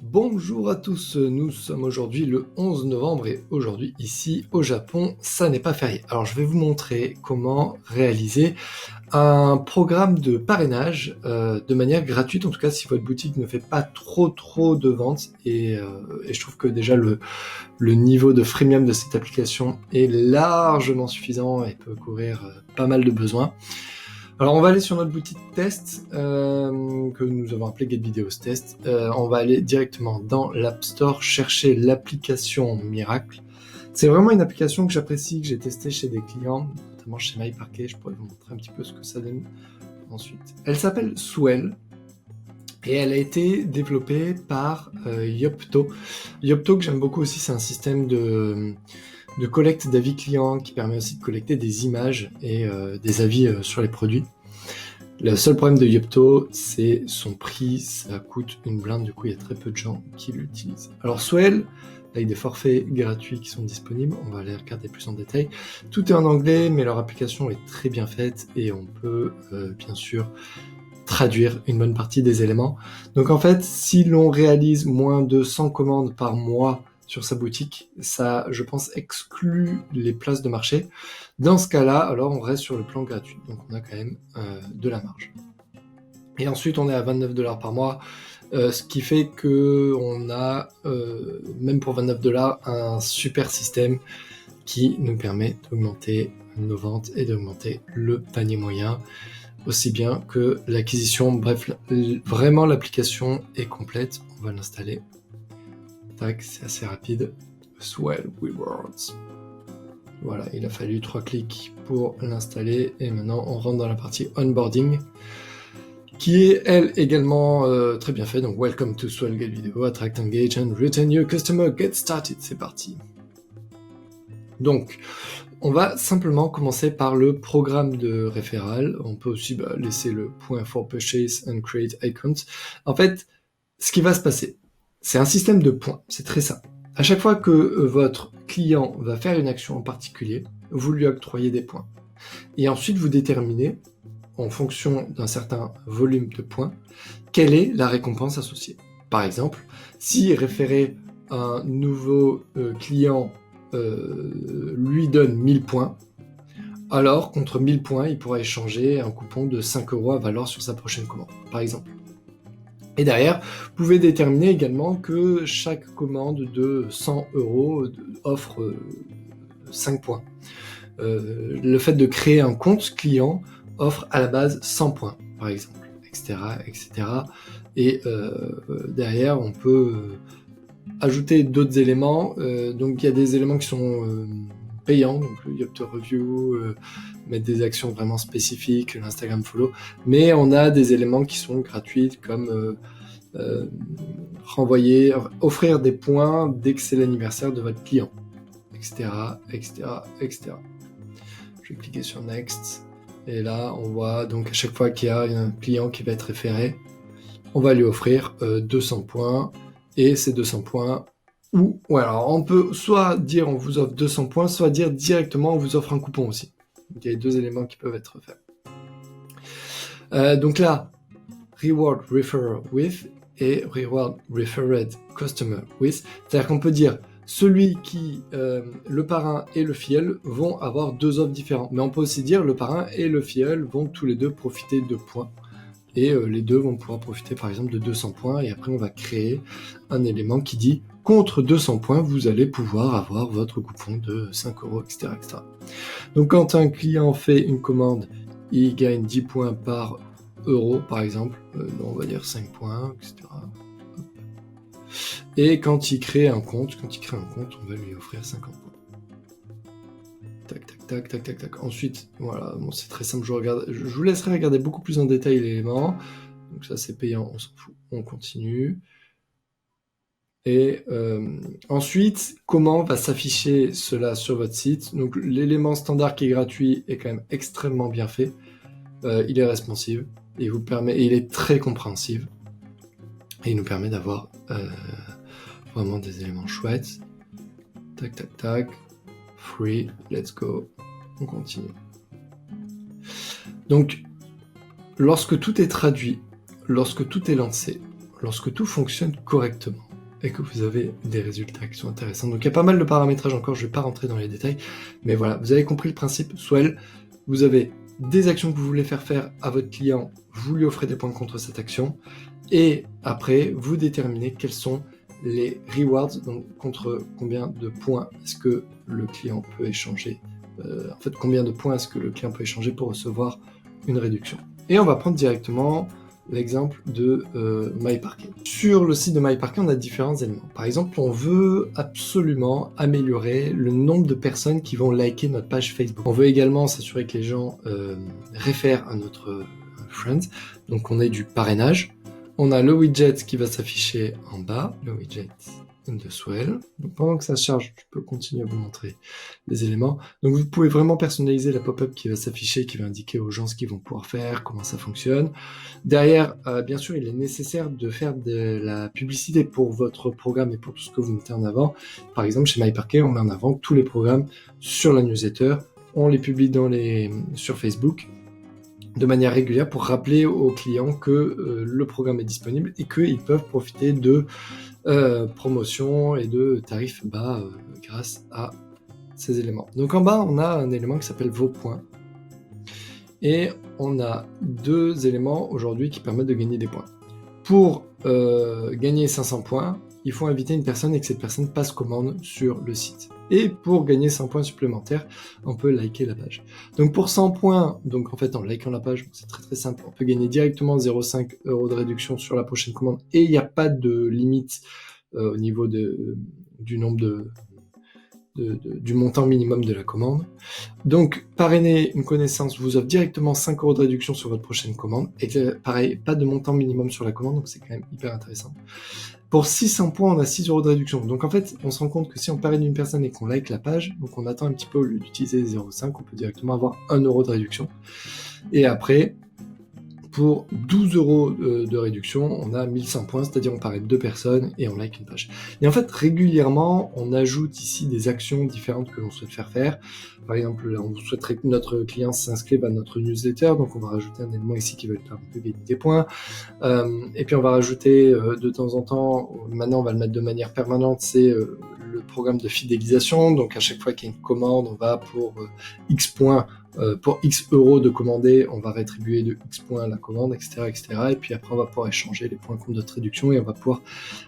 Bonjour à tous, nous sommes aujourd'hui le 11 novembre et aujourd'hui ici au Japon, ça n'est pas férié. Alors je vais vous montrer comment réaliser un programme de parrainage de manière gratuite, en tout cas si votre boutique ne fait pas trop de ventes et je trouve que déjà le niveau de freemium de cette application est largement suffisant et peut couvrir pas mal de besoins. Alors on va aller sur notre boutique test que nous avons appelé Get Videos Test. On va aller directement dans l'App Store chercher l'application Miracle. C'est vraiment une application que j'apprécie, que j'ai testée chez des clients, notamment chez MyParquet. Je pourrais vous montrer un petit peu ce que ça donne ensuite. Elle s'appelle Swell et elle a été développée par Yopto. Yopto que j'aime beaucoup aussi, c'est un système de collecte d'avis clients qui permet aussi de collecter des images et des avis sur les produits. Le seul problème de Yopto, c'est son prix, ça coûte une blinde, du coup il y a très peu de gens qui l'utilisent. Alors Swell, avec des forfaits gratuits qui sont disponibles, on va aller regarder plus en détail. Tout est en anglais, mais leur application est très bien faite et on peut bien sûr traduire une bonne partie des éléments. Donc en fait, si l'on réalise moins de 100 commandes par mois sur sa boutique, ça, je pense, exclut les places de marché. Dans ce cas-là, alors on reste sur le plan gratuit, donc on a quand même de la marge. Et ensuite, on est à 29$ par mois, ce qui fait que on a, même pour 29$, un super système qui nous permet d'augmenter nos ventes et d'augmenter le panier moyen, aussi bien que l'acquisition. Bref, vraiment l'application est complète. On va l'installer. Tac, c'est assez rapide. Swell Rewards. Voilà, il a fallu 3 clics pour l'installer et maintenant on rentre dans la partie onboarding qui est elle également très bien faite. Donc welcome to Swell Get Video, attract, engage and retain your customer, get started. C'est parti. Donc on va simplement commencer par le programme de référal. On peut aussi laisser le point for purchase and create icons. En fait, ce qui va se passer, c'est un système de points. C'est très simple. À chaque fois que votre client va faire une action en particulier, vous lui octroyez des points. Et ensuite, vous déterminez, en fonction d'un certain volume de points, quelle est la récompense associée. Par exemple, si référer un nouveau client lui donne 1000 points, alors contre 1000 points, il pourra échanger un coupon de 5€ à valoir sur sa prochaine commande, par exemple. Et derrière, vous pouvez déterminer également que chaque commande de 100€ offre 5 points. Le fait de créer un compte client offre à la base 100 points, par exemple, etc. Et derrière, on peut ajouter d'autres éléments. Donc il y a des éléments qui sont payants, donc le Yopto Review, mettre des actions vraiment spécifiques, l'Instagram Follow, mais on a des éléments qui sont gratuits comme offrir des points dès que c'est l'anniversaire de votre client, etc. Je vais cliquer sur Next et là on voit donc à chaque fois qu'il y a un client qui va être référé, on va lui offrir 200 points et ces 200 points alors on peut soit dire on vous offre 200 points, soit dire directement on vous offre un coupon aussi. Donc, il y a 2 éléments qui peuvent être faits. Donc là, Reward Referrer With et Reward Referred Customer With, c'est-à-dire qu'on peut dire celui qui, le parrain et le filleul vont avoir 2 offres différentes, mais on peut aussi dire le parrain et le filleul vont tous les deux profiter de points. Et les deux vont pouvoir profiter par exemple de 200 points et après on va créer un élément qui dit contre 200 points vous allez pouvoir avoir votre coupon de 5€, etc. Donc quand un client fait une commande, il gagne 10 points par euro par exemple, on va dire 5 points, etc. Et quand il crée un compte, on va lui offrir 50 points. Tac. Ensuite, voilà, bon, c'est très simple, je vous laisserai regarder beaucoup plus en détail l'élément. Donc ça c'est payant, on s'en fout, on continue. Et ensuite, comment va s'afficher cela sur votre site? Donc l'élément standard qui est gratuit est quand même extrêmement bien fait. Il est responsive, et il est très compréhensible. Et il nous permet d'avoir vraiment des éléments chouettes. Tac. Free, let's go. On continue. Donc, lorsque tout est traduit, lorsque tout est lancé, lorsque tout fonctionne correctement, et que vous avez des résultats qui sont intéressants. Donc il y a pas mal de paramétrages encore, je ne vais pas rentrer dans les détails, mais voilà, vous avez compris le principe. Swell, vous avez des actions que vous voulez faire faire à votre client, vous lui offrez des points contre cette action, et après, vous déterminez quels sont les rewards, donc contre combien de points est-ce que le client peut échanger, combien de points est-ce que le client peut échanger pour recevoir une réduction. Et on va prendre directement l'exemple de MyParquet. Sur le site de MyParquet, on a différents éléments. Par exemple, on veut absolument améliorer le nombre de personnes qui vont liker notre page Facebook. On veut également s'assurer que les gens réfèrent à notre Friends. Donc on a du parrainage. On a le widget qui va s'afficher en bas, le widget de Swell. Donc pendant que ça charge, je peux continuer à vous montrer les éléments. Donc vous pouvez vraiment personnaliser la pop-up qui va s'afficher, qui va indiquer aux gens ce qu'ils vont pouvoir faire, comment ça fonctionne. Derrière, bien sûr, il est nécessaire de faire de la publicité pour votre programme et pour tout ce que vous mettez en avant. Par exemple, chez MyParquet, on met en avant tous les programmes sur la newsletter. On les publie sur Facebook de manière régulière pour rappeler aux clients que le programme est disponible et qu'ils peuvent profiter de promotions et de tarifs bas grâce à ces éléments. Donc en bas, on a un élément qui s'appelle vos points. Et on a deux éléments aujourd'hui qui permettent de gagner des points. Pour gagner 500 points, il faut inviter une personne et que cette personne passe commande sur le site. Et pour gagner 100 points supplémentaires, on peut liker la page. Donc pour 100 points, donc en fait en likant la page, c'est très très simple, on peut gagner directement 0,5 € de réduction sur la prochaine commande et il n'y a pas de limite au niveau du nombre du montant minimum de la commande. Donc, parrainer une connaissance vous offre directement 5 € de réduction sur votre prochaine commande. Et pareil, pas de montant minimum sur la commande, donc c'est quand même hyper intéressant. Pour 600 points, on a 6 € de réduction. Donc en fait, on se rend compte que si on parraine une personne et qu'on like la page, donc on attend un petit peu au lieu d'utiliser 0,5, on peut directement avoir 1 € de réduction. Et après, pour 12 € de réduction, on a 1100 points, c'est-à-dire on parraine 2 personnes et on like une page. Et en fait, régulièrement, on ajoute ici des actions différentes que l'on souhaite faire. Par exemple, là, on souhaiterait que notre client s'inscrive à notre newsletter, donc on va rajouter un élément ici qui va lui permettre de gagner des points. Et puis on va rajouter de temps en temps, maintenant on va le mettre de manière permanente, c'est le programme de fidélisation. Donc à chaque fois qu'il y a une commande, on va pour X points, pour X € de commander, on va rétribuer de X points la commande, etc., etc. Et puis après, on va pouvoir échanger les points contre notre réduction et on va pouvoir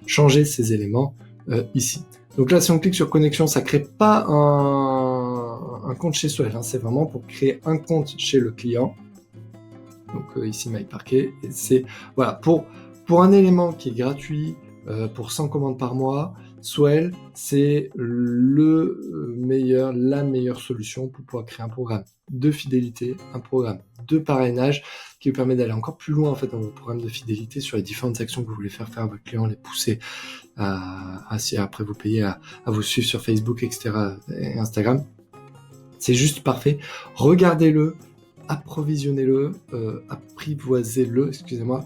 changer ces éléments ici. Donc là, si on clique sur connexion, ça crée pas un compte chez Swell, hein, c'est vraiment pour créer un compte chez le client. Donc ici, MyParquet, et c'est voilà pour un élément qui est gratuit pour 100 commandes par mois. Swell, c'est la meilleure solution pour pouvoir créer un programme de fidélité, un programme de parrainage qui vous permet d'aller encore plus loin en fait dans vos programmes de fidélité sur les différentes actions que vous voulez faire à votre client, les pousser si après vous payez à vous suivre sur Facebook, etc. et Instagram. C'est juste parfait. Regardez-le, approvisionnez-le, apprivoisez-le, excusez-moi.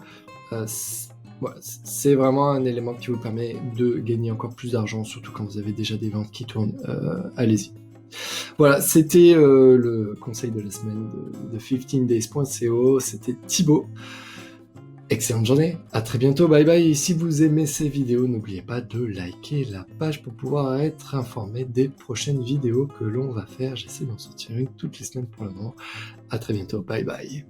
Voilà, c'est vraiment un élément qui vous permet de gagner encore plus d'argent, surtout quand vous avez déjà des ventes qui tournent. Allez-y. Voilà, c'était le conseil de la semaine de 15days.co. C'était Thibaut. Excellente journée, à très bientôt, bye bye. Et si vous aimez ces vidéos, n'oubliez pas de liker la page pour pouvoir être informé des prochaines vidéos que l'on va faire. J'essaie d'en sortir une toutes les semaines pour le moment. À très bientôt, bye bye.